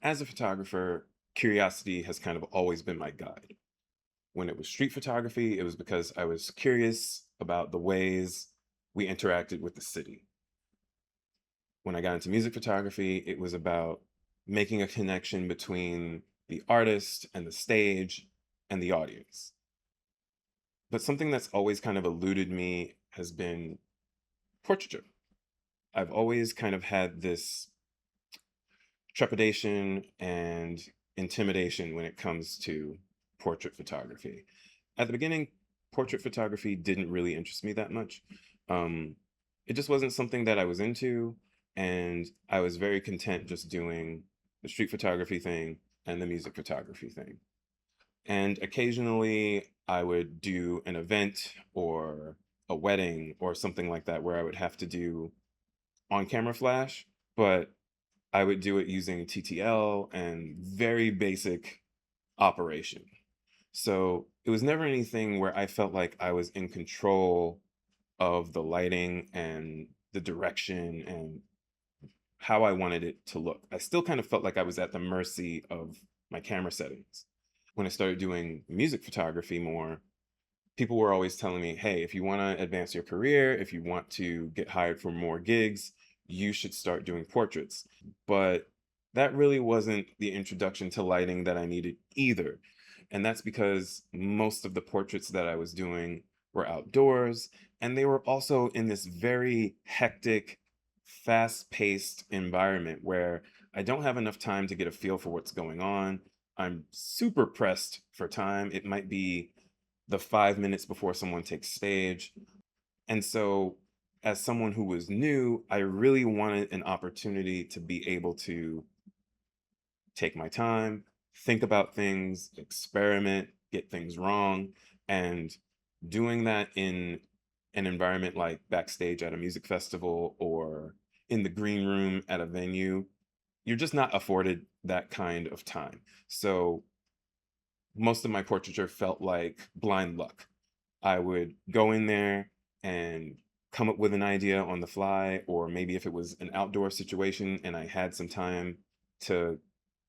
As a photographer, curiosity has kind of always been my guide. When it was street photography, it was because I was curious about the ways we interacted with the city. When I got into music photography, it was about making a connection between the artist and the stage and the audience. But something that's always kind of eluded me has been portraiture. I've always kind of had this trepidation and intimidation when it comes to portrait photography. At the beginning, portrait photography didn't really interest me that much. Um, it just wasn't something that I was into, and I was very content just doing the street photography thing and the music photography thing. And occasionally, I would do an event or a wedding or something like that where I would have to do on camera flash, but I would do it using TTL and very basic operation. So it was never anything where I felt like I was in control of the lighting and the direction and how I wanted it to look. I still kind of felt like I was at the mercy of my camera settings. When I started doing music photography more, people were always telling me, hey, if you want to advance your career, if you want to get hired for more gigs, you should start doing portraits. But that really wasn't the introduction to lighting that I needed either. And that's because most of the portraits that I was doing were outdoors, and they were also in this very hectic, fast paced environment where I don't have enough time to get a feel for what's going on. I'm super pressed for time. It might be the 5 minutes before someone takes stage. And so, as someone who was new, I really wanted an opportunity to be able to take my time, think about things, experiment, get things wrong. And doing that in an environment like backstage at a music festival or in the green room at a venue, you're just not afforded that kind of time. So, most of my portraiture felt like blind luck. I would go in there and come up with an idea on the fly, or maybe if it was an outdoor situation and I had some time to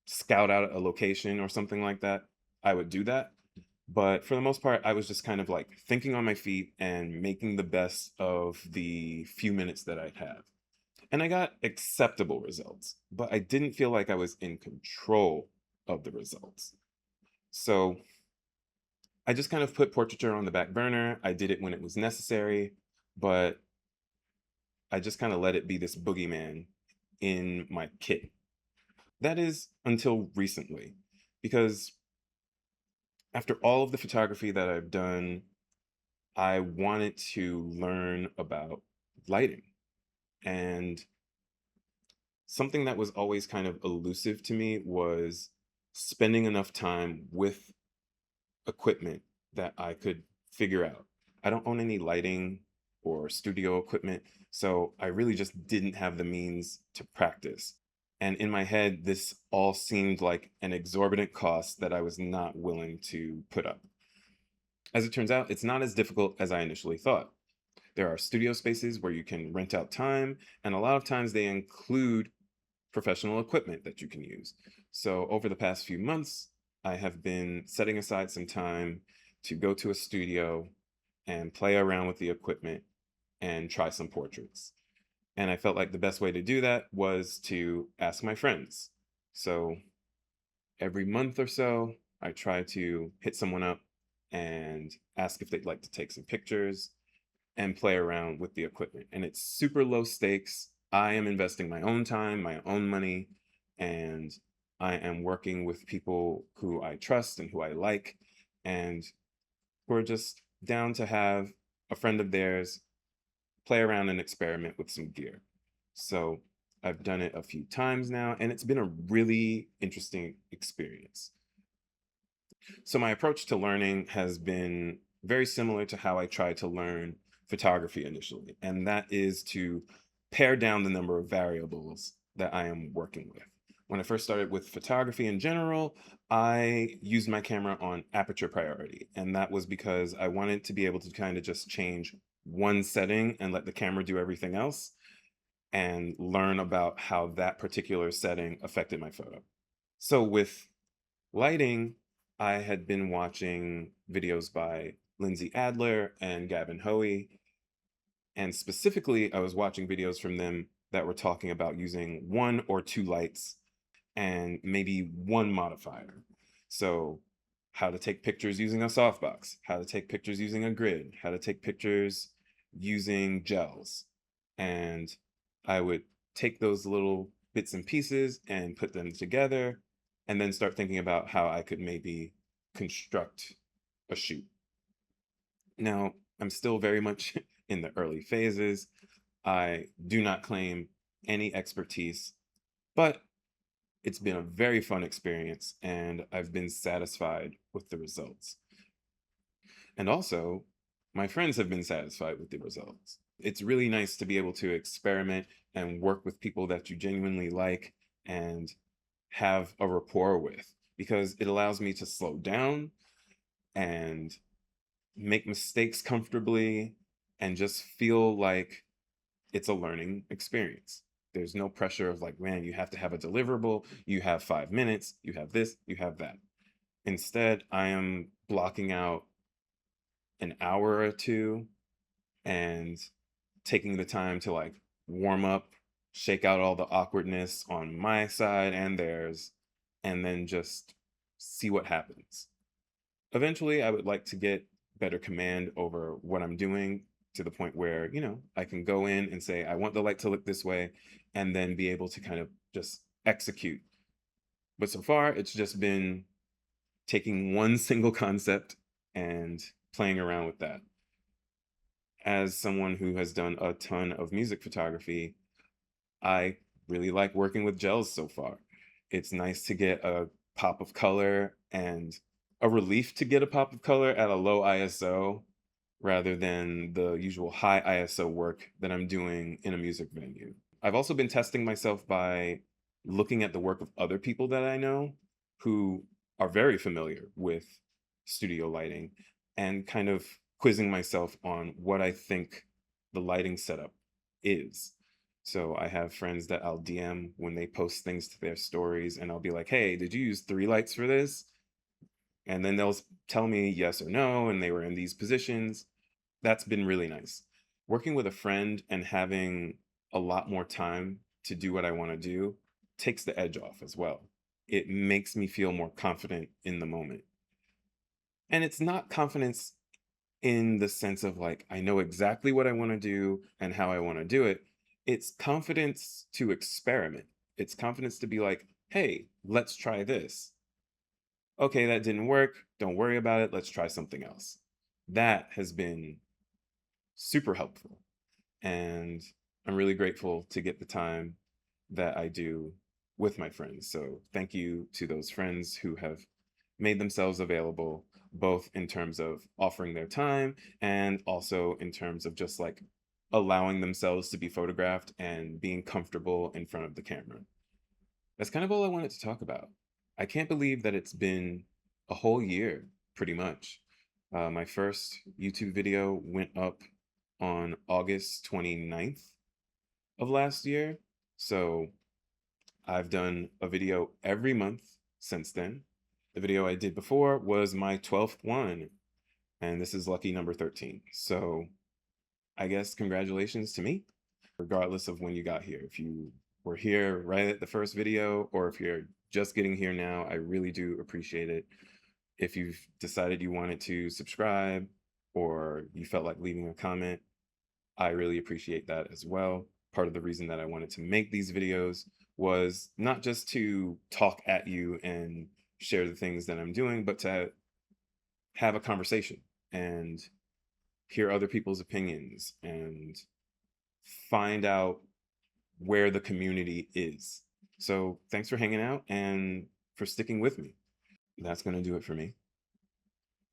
scout out a location or something like that, I would do that. But for the most part, I was just kind of like thinking on my feet and making the best of the few minutes that I'd have. And I got acceptable results, but I didn't feel like I was in control of the results. So I just kind of put portraiture on the back burner. I did it when it was necessary, but I just kind of let it be this boogeyman in my kit. That is until recently, because after all of the photography that I've done, I wanted to learn about lighting. And something that was always kind of elusive to me was spending enough time with equipment that I could figure out. I don't own any lighting or studio equipment, so I really just didn't have the means to practice. And in my head, this all seemed like an exorbitant cost that I was not willing to put up. As it turns out, it's not as difficult as I initially thought. There are studio spaces where you can rent out time, and a lot of times they include professional equipment that you can use. So over the past few months, I have been setting aside some time to go to a studio and play around with the equipment and try some portraits. And I felt like the best way to do that was to ask my friends. So every month or so, I try to hit someone up and ask if they'd like to take some pictures and play around with the equipment. And it's super low stakes. I am investing my own time, my own money, and I am working with people who I trust and who I like, and who are just down to have a friend of theirs play around and experiment with some gear. So I've done it a few times now, and it's been a really interesting experience. So my approach to learning has been very similar to how I tried to learn photography initially, and that is to pare down the number of variables that I am working with. When I first started with photography in general, I used my camera on aperture priority, and that was because I wanted to be able to kind of just change one setting and let the camera do everything else and learn about how that particular setting affected my photo. So with lighting, I had been watching videos by Lindsay Adler and Gavin Hoey, and specifically, I was watching videos from them that were talking about using one or two lights and maybe one modifier. So, how to take pictures using a softbox, how to take pictures using a grid, how to take pictures using gels. And I would take those little bits and pieces and put them together and then start thinking about how I could maybe construct a shoot. Now, I'm still very much in the early phases. I do not claim any expertise, but it's been a very fun experience and I've been satisfied with the results. And also, my friends have been satisfied with the results. It's really nice to be able to experiment and work with people that you genuinely like and have a rapport with, because it allows me to slow down and make mistakes comfortably and just feel like it's a learning experience. There's no pressure of like, man, you have to have a deliverable, you have 5 minutes, you have this, you have that. Instead, I am blocking out an hour or two and taking the time to like warm up, shake out all the awkwardness on my side and theirs, and then just see what happens. Eventually, I would like to get better command over what I'm doing to the point where, I can go in and say, I want the light to look this way, and then be able to kind of just execute. But so far, it's just been taking one single concept and playing around with that. As someone who has done a ton of music photography, I really like working with gels so far. It's nice to get a pop of color and a relief to get a pop of color at a low ISO rather than the usual high ISO work that I'm doing in a music venue. I've also been testing myself by looking at the work of other people that I know who are very familiar with studio lighting and kind of quizzing myself on what I think the lighting setup is. So I have friends that I'll DM when they post things to their stories, and I'll be like, hey, did you use 3 lights for this? And then they'll tell me yes or no, and they were in these positions. That's been really nice. Working with a friend and having a lot more time to do what I want to do takes the edge off as well. It makes me feel more confident in the moment. And it's not confidence in the sense of like, I know exactly what I want to do and how I want to do it. It's confidence to experiment. It's confidence to be like, hey, let's try this. Okay, that didn't work. Don't worry about it. Let's try something else. That has been super helpful. And I'm really grateful to get the time that I do with my friends. So thank you to those friends who have made themselves available, both in terms of offering their time and also in terms of just like allowing themselves to be photographed and being comfortable in front of the camera. That's kind of all I wanted to talk about. I can't believe that it's been a whole year, pretty much. My first YouTube video went up on August 29th of last year. So I've done a video every month since then. The video I did before was my 12th one, and this is lucky number 13. So I guess congratulations to me, regardless of when you got here. If you were here right at the first video, or if you're just getting here now, I really do appreciate it. If you've decided you wanted to subscribe or you felt like leaving a comment, I really appreciate that as well. Part of the reason that I wanted to make these videos was not just to talk at you and share the things that I'm doing, but to have a conversation and hear other people's opinions and find out where the community is. So thanks for hanging out and for sticking with me. That's going to do it for me.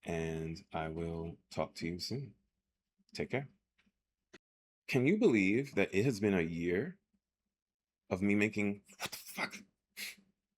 And I will talk to you soon. Take care. Can you believe that it has been a year of me making what the fuck?